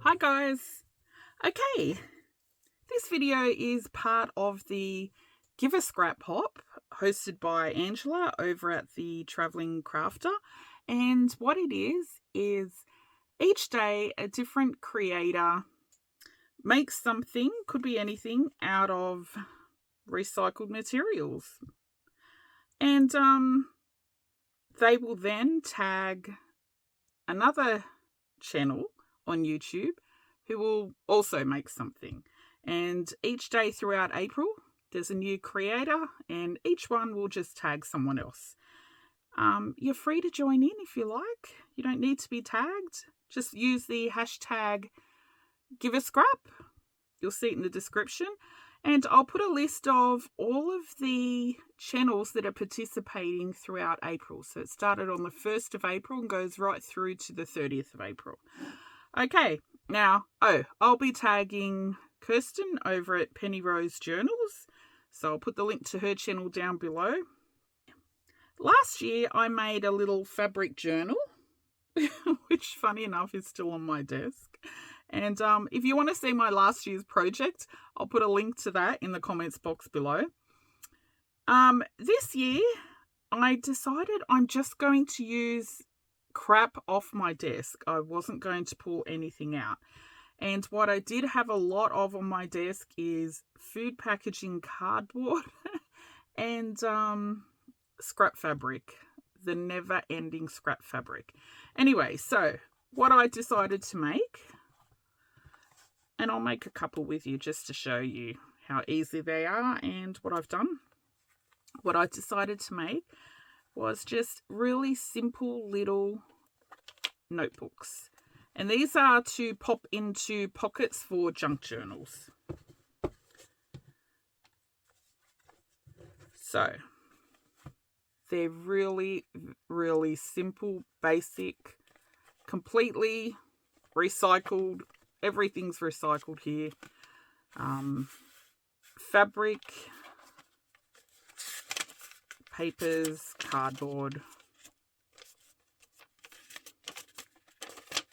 Hi guys. Okay, this video is part of the GiveAScrap Hop hosted by Angela over at the Traveling Crafter, and what it is each day a different creator makes something, could be anything, out of recycled materials, and they will then tag another channel on YouTube who will also make something. And each day throughout April, there's a new creator, and each one will just tag someone else. You're free to join in if you like. You don't need to be tagged. Just use the hashtag GiveAScrap. You'll see it in the description. And I'll put a list of all of the channels that are participating throughout April. So it started on the 1st of April and goes right through to the 30th of April. Okay, now, I'll be tagging Kirsten over at Penny Rose Journals. So I'll put the link to her channel down below. Last year, I made a little fabric journal, which, funny enough, is still on my desk. And if you want to see my last year's project, I'll put a link to that in the comments box below. This year, I decided I'm just going to use crap off my desk. I wasn't going to pull anything out. And what I did have a lot of on my desk is food packaging cardboard and scrap fabric, the never-ending scrap fabric. Anyway, so what I decided to make, and I'll make a couple with you just to show you how easy they are and what I've done. What I decided to make was just really simple little notebooks. And these are to pop into pockets for junk journals. So they're really, really simple, basic, completely recycled. Everything's recycled here. Fabric, papers, cardboard.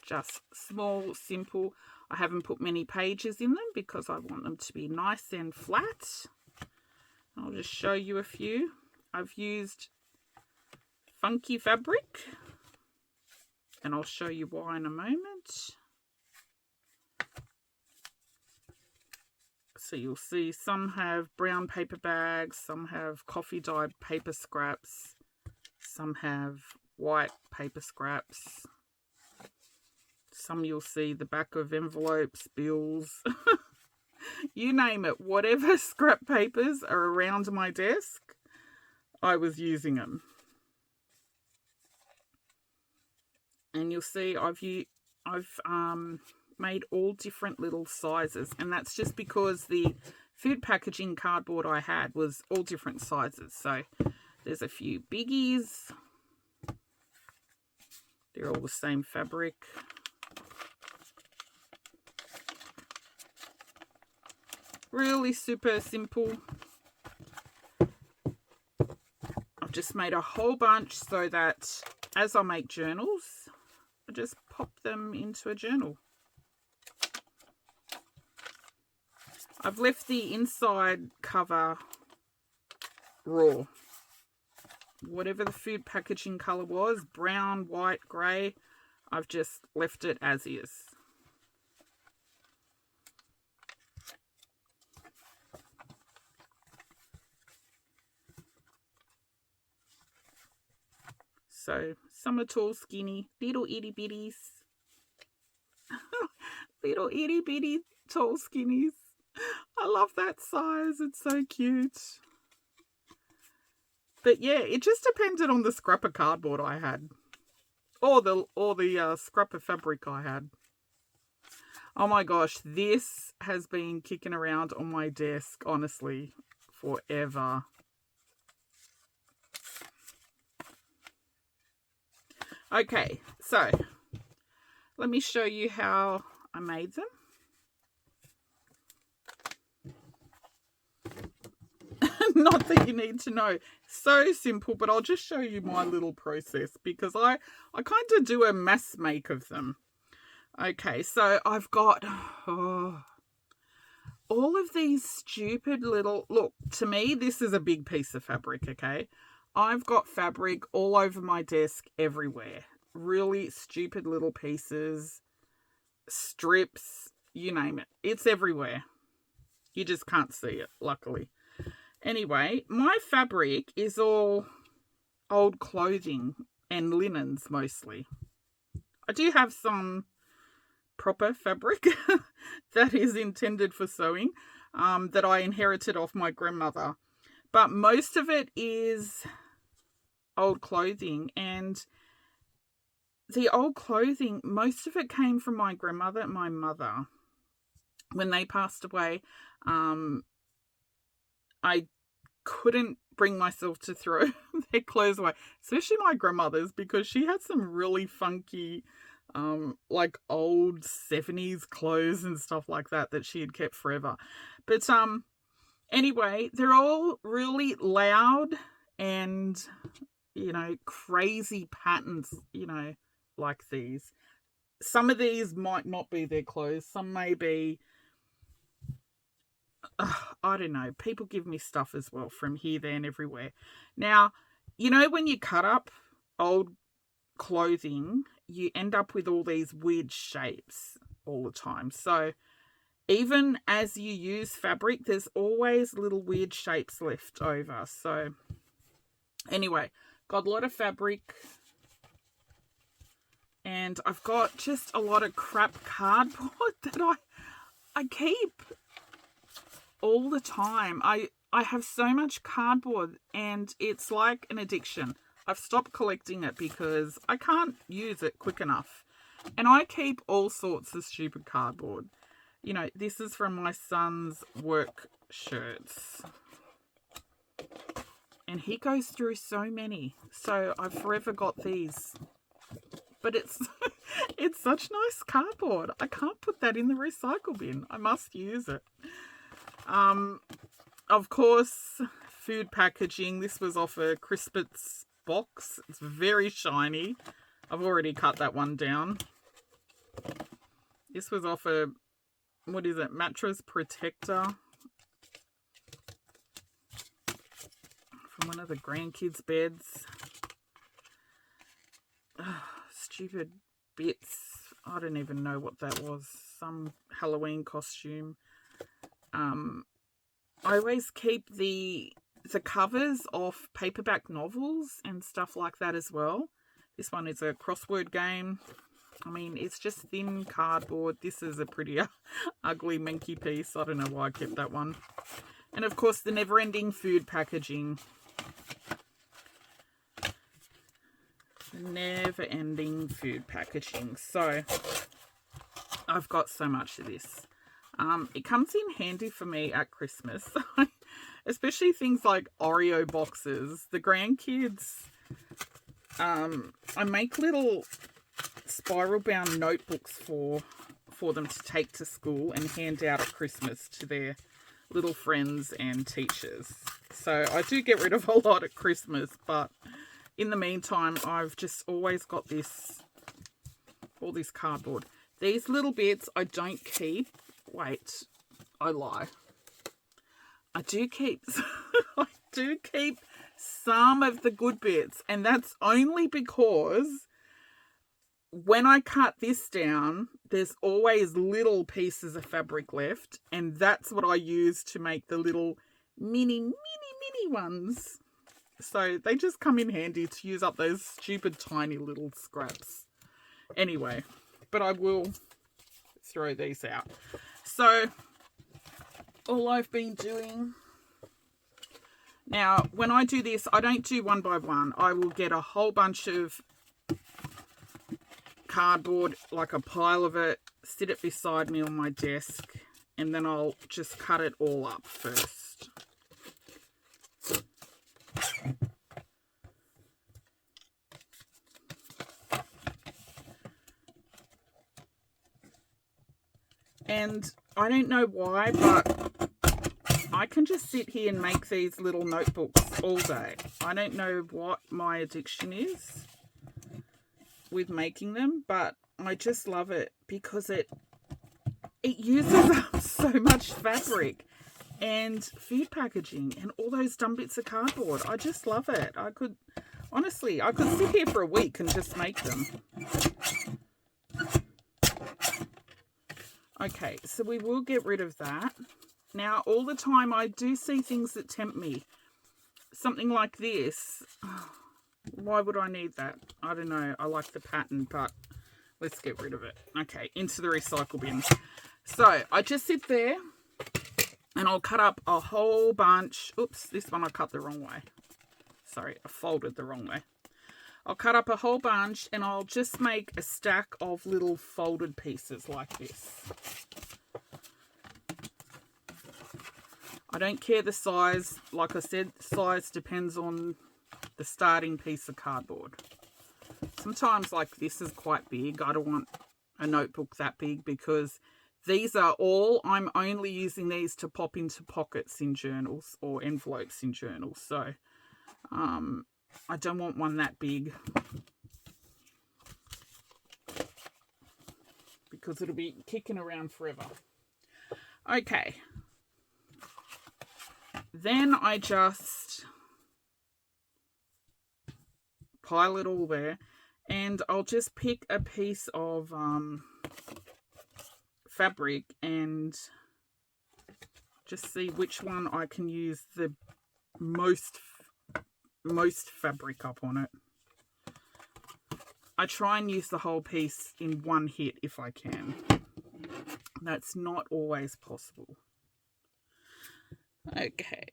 Just small, simple. I haven't put many pages in them because I want them to be nice and flat. I'll just show you a few. I've used funky fabric, and I'll show you why in a moment. So you'll see some have brown paper bags, some have coffee dyed paper scraps, some have white paper scraps. Some you'll see the back of envelopes, bills, you name it. Whatever scrap papers are around my desk, I was using them. And you'll see I've made all different little sizes, and that's just because the food packaging cardboard I had was all different sizes. So there's a few biggies. They're all the same fabric. Really super simple. I've just made a whole bunch so that as I make journals, I just pop them into a journal. I've left the inside cover raw. Whatever the food packaging colour was, brown, white, grey, I've just left it as is. So some are tall, skinny, little itty bitties. Little itty bitty tall skinnies. I love that size. It's so cute. But yeah, it just depended on the scrap of cardboard I had, or the scrap of fabric I had. Oh my gosh, this has been kicking around on my desk, honestly, forever. Okay, so let me show you how I made them. Not that you need to know. So simple, but I'll just show you my little process because I kind of do a mass make of them. Okay, so I've got all of these stupid little... Look, to me, this is a big piece of fabric, okay? I've got fabric all over my desk everywhere. Really stupid little pieces, strips, you name it. It's everywhere. You just can't see it, luckily. Anyway, my fabric is all old clothing and linens mostly. I do have some proper fabric that is intended for sewing that I inherited off my grandmother. But most of it is old clothing, and the old clothing, most of it came from my grandmother and my mother. When they passed away, I couldn't bring myself to throw their clothes away, especially my grandmother's, because she had some really funky like old 70s clothes and stuff like that she had kept forever. But anyway, they're all really loud and, you know, crazy patterns, you know, like these. Some of these might not be their clothes. Some may be, I don't know. People give me stuff as well from here, there, and everywhere. Now, you know, when you cut up old clothing, you end up with all these weird shapes all the time. So even as you use fabric, there's always little weird shapes left over. So anyway, got a lot of fabric, and I've got just a lot of crap cardboard that I keep all the time. I have so much cardboard, and it's like an addiction. I've stopped collecting it because I can't use it quick enough. And I keep all sorts of stupid cardboard. You know, this is from my son's work shirts. And he goes through so many. So I've forever got these. But it's it's such nice cardboard. I can't put that in the recycle bin. I must use it. Of course, food packaging. This was off a Crispits box. It's very shiny. I've already cut that one down. This was off a, what is it, mattress protector from one of the grandkids' beds. Stupid bits. I don't even know what that was. Some Halloween costume. I always keep the covers off paperback novels and stuff like that as well. This one is a crossword game. I mean, it's just thin cardboard. This is a pretty ugly minky piece. I don't know why I kept that one. And of course, the never-ending food packaging. The never-ending food packaging. So, I've got so much of this. It comes in handy for me at Christmas. Especially things like Oreo boxes. The grandkids, I make little spiral bound notebooks for them to take to school and hand out at Christmas to their little friends and teachers. So I do get rid of a lot at Christmas, but in the meantime, I've just always got all this cardboard. These little bits I don't keep. Wait, I lie. I do keep some of the good bits, and that's only because when I cut this down, there's always little pieces of fabric left, and that's what I use to make the little mini ones. So they just come in handy to use up those stupid tiny little scraps. Anyway, but I will throw these out. So all I've been doing now, when I do this, I don't do one by one. I will get a whole bunch of cardboard, like a pile of it, sit it beside me on my desk, and then I'll just cut it all up first. And I don't know why, but I can just sit here and make these little notebooks all day. I don't know what my addiction is with making them, but I just love it. because it uses up so much fabric and food packaging and all those dumb bits of cardboard. I just love it. Honestly, I could sit here for a week and just make them. Okay, so we will get rid of that. Now, all the time I do see things that tempt me. Something like this. Why would I need that? I don't know. I like the pattern, but let's get rid of it. Okay, into the recycle bin. So, I just sit there and I'll cut up a whole bunch. Oops, this one I cut the wrong way. Sorry, I folded the wrong way. I'll cut up a whole bunch and I'll just make a stack of little folded pieces like this. I don't care the size. Like I said, size depends on the starting piece of cardboard. Sometimes like this is quite big. I don't want a notebook that big because these are all, I'm only using these to pop into pockets in journals or envelopes in journals. So I don't want one that big because it'll be kicking around forever. Okay. Then I just pile it all there and I'll just pick a piece of fabric and just see which one I can use the most fabric up on it. I try and use the whole piece in one hit if I can. That's not always possible. Okay.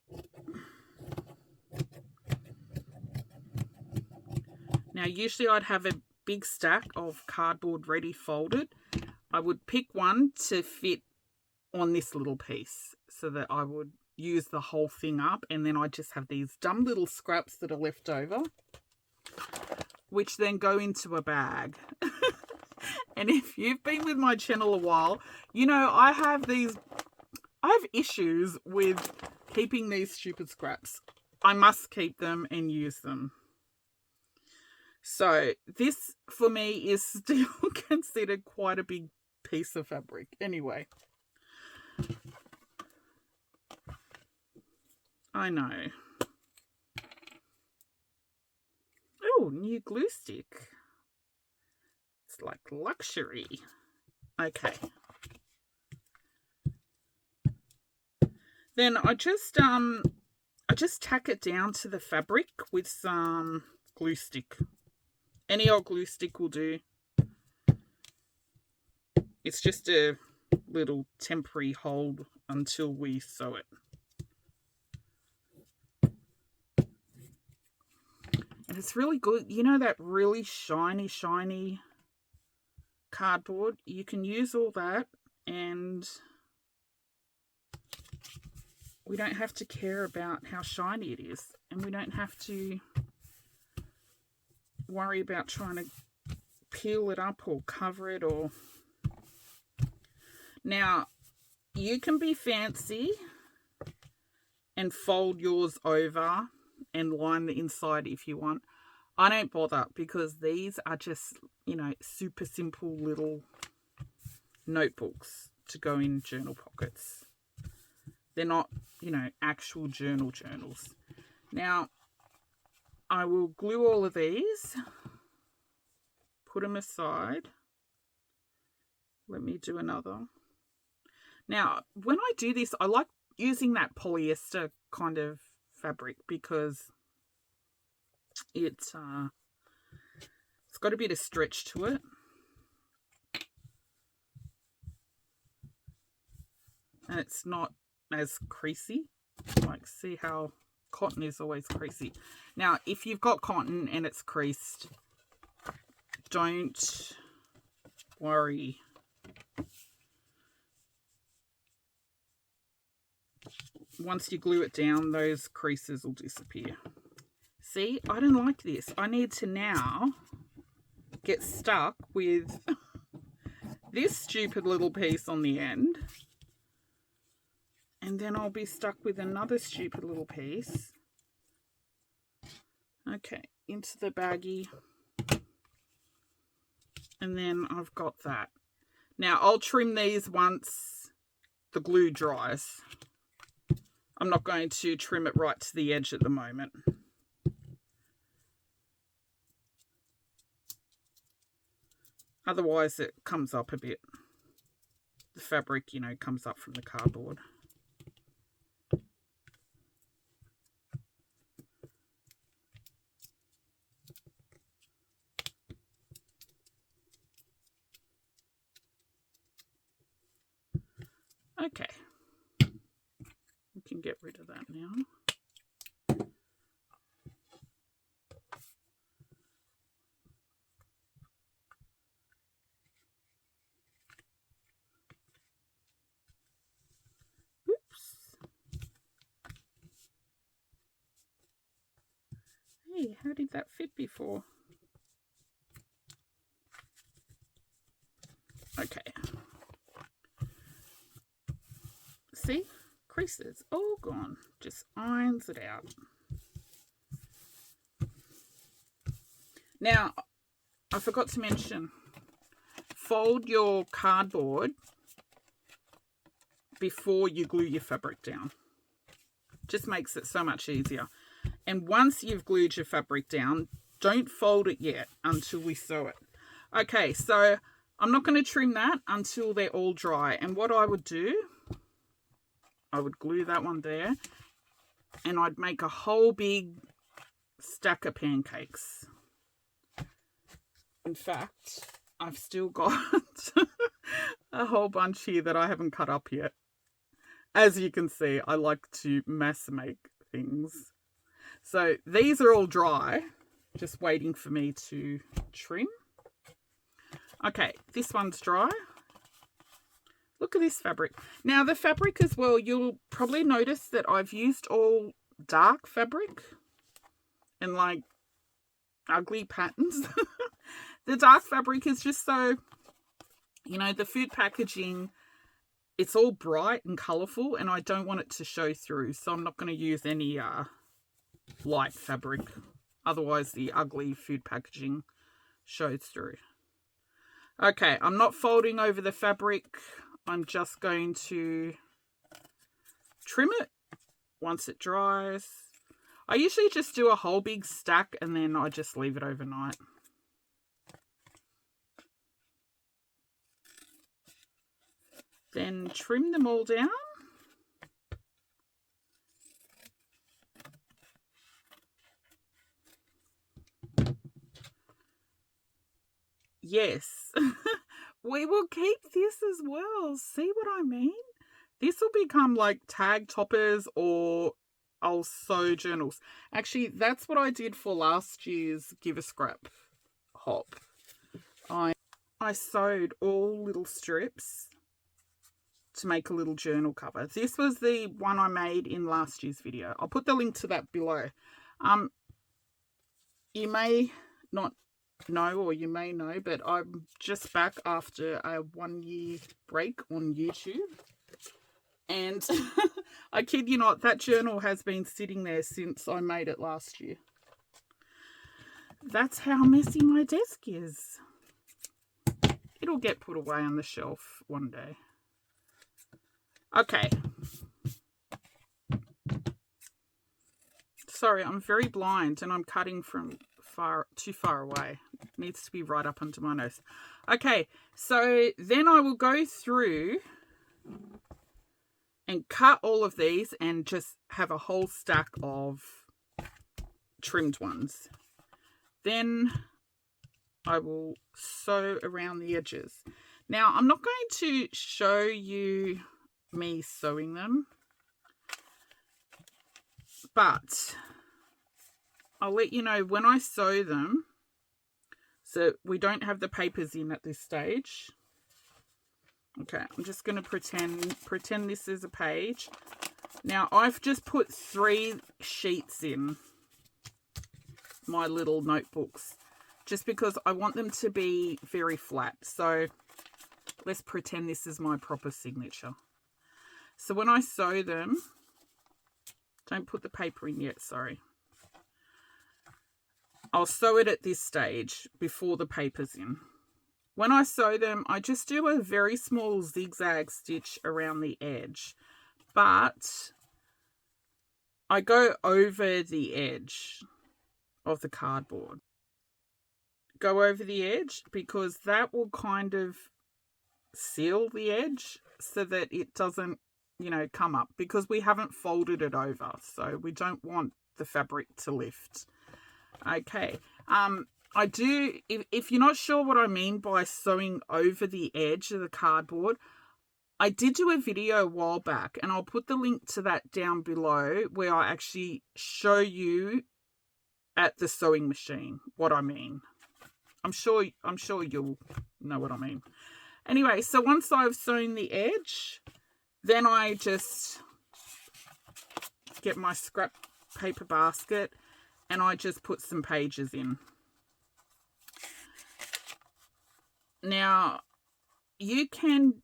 Now usually I'd have a big stack of cardboard ready folded. I would pick one to fit on this little piece so that I would use the whole thing up, and then I just have these dumb little scraps that are left over, which then go into a bag. And if you've been with my channel a while, you know I have issues with keeping these stupid scraps. I must keep them and use them. So this for me is still considered quite a big piece of fabric. Anyway. I know. Oh, new glue stick. It's like luxury. Okay. Then I just tack it down to the fabric with some glue stick. Any old glue stick will do. It's just a little temporary hold until we sew it. And it's really good. You know that really shiny cardboard? You can use all that and we don't have to care about how shiny it is. And we don't have to worry about trying to peel it up or cover it or... Now, you can be fancy and fold yours over and line the inside if you want. I don't bother because these are just, you know, super simple little notebooks to go in journal pockets. They're not, you know, actual journals. Now, I will glue all of these, put them aside. Let me do another. Now, when I do this, I like using that polyester kind of fabric because it's got a bit of stretch to it. And it's not as creasy. Like, see how cotton is always creasy. Now, if you've got cotton and it's creased, don't worry. Once you glue it down, those creases will disappear. See, I don't like this. I need to now get stuck with this stupid little piece on the end. And then I'll be stuck with another stupid little piece. Okay, into the baggie. And then I've got that. Now, I'll trim these once the glue dries. I'm not going to trim it right to the edge at the moment. Otherwise, it comes up a bit. The fabric, you know, comes up from the cardboard. Okay. We can get rid of that now. Hey, how did that fit before? Okay. See? Creases all gone. Just irons it out. Now, I forgot to mention, fold your cardboard before you glue your fabric down. Just makes it so much easier. And once you've glued your fabric down, don't fold it yet until we sew it. Okay, so I'm not going to trim that until they're all dry. And what I would do, I would glue that one there, and I'd make a whole big stack of pancakes. In fact, I've still got a whole bunch here that I haven't cut up yet. As you can see, I like to mass make things. So these are all dry, just waiting for me to trim. Okay, this one's dry. Look at this fabric. Now the fabric as well, you'll probably notice that I've used all dark fabric and like ugly patterns. The dark fabric is just so, you know, the food packaging, it's all bright and colourful and I don't want it to show through. So I'm not going to use any light fabric. Otherwise the ugly food packaging shows through. Okay, I'm not folding over the fabric. I'm just going to trim it once it dries. I usually just do a whole big stack and then I just leave it overnight. Then trim them all down. Yes, we will keep this as well. See what I mean? This will become like tag toppers, or I'll sew journals. Actually, that's what I did for last year's GiveAScrap hop. I sewed all little strips to make a little journal cover. This was the one I made in last year's video. I'll put the link to that below. You may not know, or you may know, but I'm just back after a 1 year break on YouTube, and I kid you not, that journal has been sitting there since I made it last year. That's how messy my desk is. It'll get put away on the shelf one day. Okay. Sorry, I'm very blind and I'm cutting from too far away. It needs to be right up under my nose. Okay, so then I will go through and cut all of these and just have a whole stack of trimmed ones. Then I will sew around the edges. Now, I'm not going to show you me sewing them, but I'll let you know when I sew them, so we don't have the papers in at this stage. Okay, I'm just going to pretend this is a page. Now, I've just put 3 sheets in my little notebooks, just because I want them to be very flat. So let's pretend this is my proper signature. So when I sew them, don't put the paper in yet, sorry. I'll sew it at this stage before the paper's in. when I sew them, I just do a very small zigzag stitch around the edge, but I go over the edge of the cardboard. Go over the edge because that will kind of seal the edge so that it doesn't, you know, come up, because we haven't folded it over, so we don't want the fabric to lift. Okay. I do, if you're not sure what I mean by sewing over the edge of the cardboard, I did do a video a while back, and I'll put the link to that down below, where I actually show you at the sewing machine what I mean. I'm sure you'll know what I mean. Anyway, so once I've sewn the edge, then I just get my scrap paper basket and I just put some pages in. Now, you can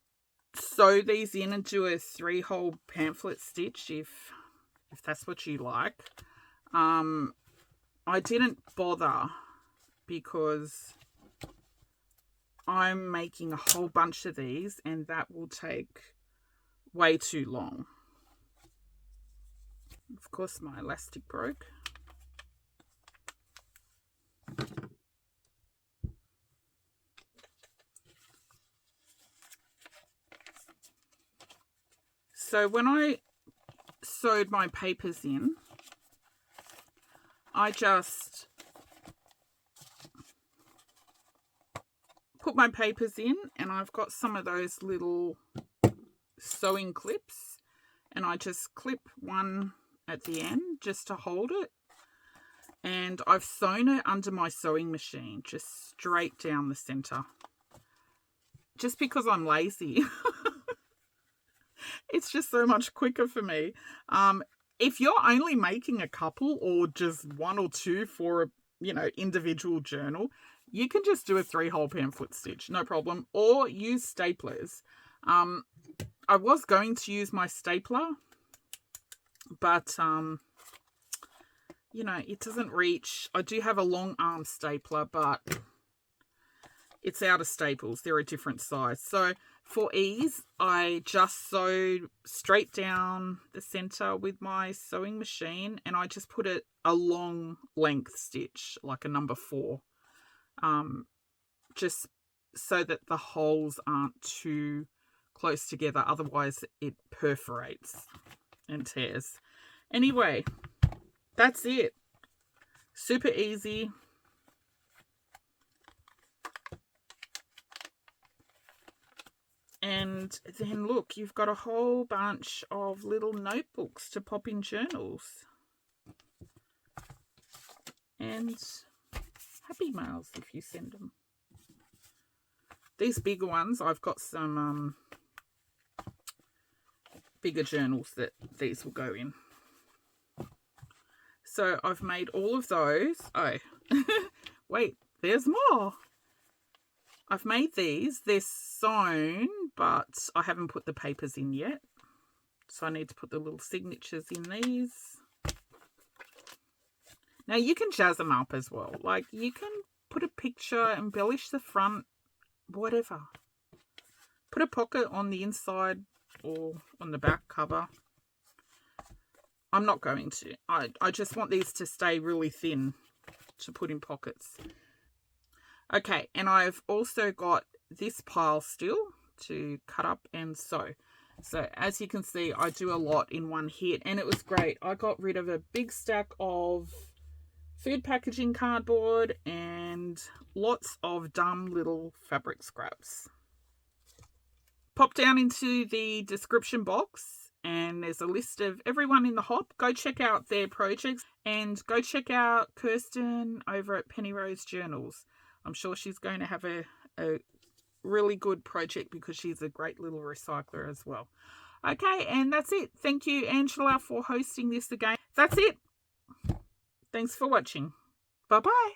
sew these in and do a 3-hole pamphlet stitch if that's what you like. I didn't bother because I'm making a whole bunch of these and that will take way too long. Of course, my elastic broke. So when I sewed my papers in, I just put my papers in, and I've got some of those little sewing clips, and I just clip one at the end just to hold it, and I've sewn it under my sewing machine just straight down the center, just because I'm lazy. It's just so much quicker for me. If you're only making a couple or just one or two for a, you know, individual journal, you can just do a 3-hole pamphlet stitch, no problem, or use staplers. I was going to use my stapler, but you know, it doesn't reach. I do have a long arm stapler, but it's out of staples. They're a different size. So for ease, I just sewed straight down the center with my sewing machine, and I just put a long length stitch, like a number 4, just so that the holes aren't too close together. Otherwise, it perforates and tears. Anyway, that's it. Super easy. And then look, you've got a whole bunch of little notebooks to pop in journals. And happy mails if you send them. These bigger ones, I've got some bigger journals that these will go in. So I've made all of those. Oh, wait, there's more. I've made these. They're sewn, but I haven't put the papers in yet. So I need to put the little signatures in these. Now you can jazz them up as well. Like you can put a picture, embellish the front, whatever. Put a pocket on the inside or on the back cover. I'm not going to. I just want these to stay really thin to put in pockets. Okay, and I've also got this pile still to cut up and sew. So as you can see, I do a lot in one hit, and it was great. I got rid of a big stack of food packaging cardboard and lots of dumb little fabric scraps. Pop down into the description box and there's a list of everyone in the hop. Go check out their projects and go check out Kirsten over at Penny Rose Journals. I'm sure she's going to have a really good project because she's a great little recycler as well. Okay, and that's it. Thank you, Angela, for hosting this again. That's it. Thanks for watching. Bye-bye.